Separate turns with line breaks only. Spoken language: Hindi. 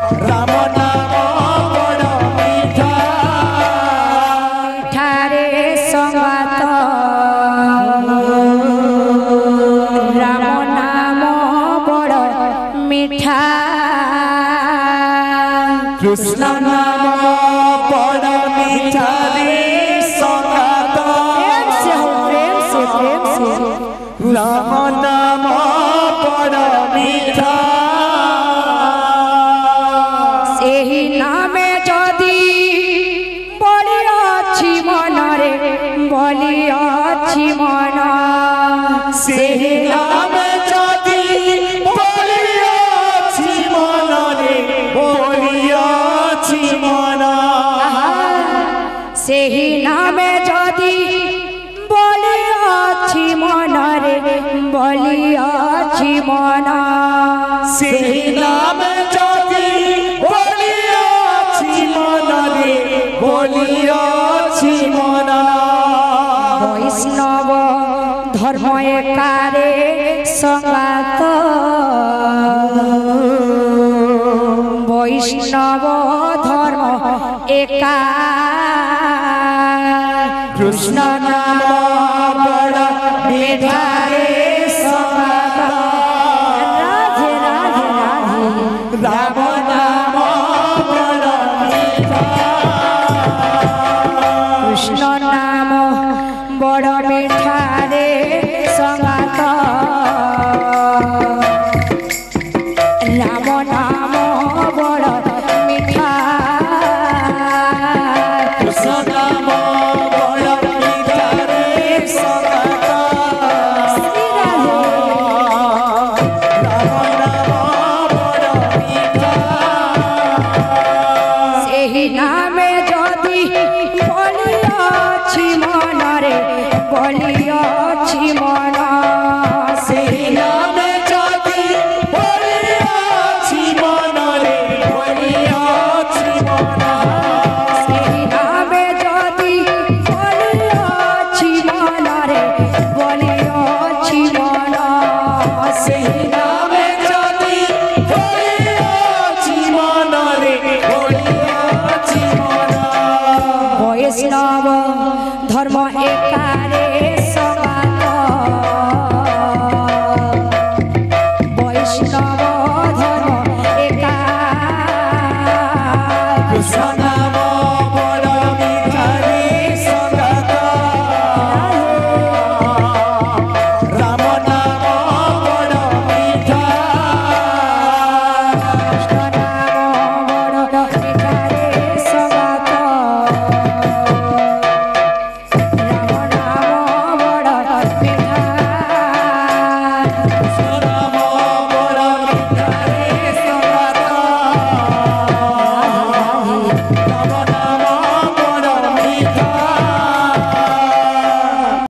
राम नाम बड़ मीठा
ठारे संगात राम नाम बड़ मीठा
कृष्ण नाम बड़ मीठा रे संगात
प्रेम से
राम नाम बड़ मीठा
सेही नामे जदि बलि अछि मनरे बलि अछि मन
सेही नाम जदि बलि अछि मनरे बलि अछि मन
सेही नामे जदि बलि अछि मनरे बलि अछि मन
सेही नाम जदि बलि अछि मनरे बलि अछि मन
वैष्णव धर्म एकारे संगात वैष्णव धर्म एका
कृष्ण नाम बड़ मीठा रे संगात
राधे राधे राधे
राम नाम बड़ मीठा
कृष्ण नाम बड़ मीठा रे संगात राम नाम बड़ मीठा
कृष्ण नाम बड़ मीठा रे संगात
श्री राधे
राम नाम बड़ मीठा
सेही नामे जदि बलि अछि मनरे बलि अछि मन
सेही नाम जदि बलि अछि मनरे बलि अछि मन
सेही नामे जदि बलि अछि मनरे बलि अछि मन
सेही नाम जदि बलि अछि मनरे बलि अछि मन
वैष्णव धर्म एकारे संगात वैष्णव धर्म एका
कृष्ण नाम बड़ मीठा रे संगात राम नाम बड़ मीठा
कृष्ण नाम बड़ मीठा रे संगात राम नाम बड़ मीठा
कृष्ण नाम बड़ मीठा रे संगात राम नाम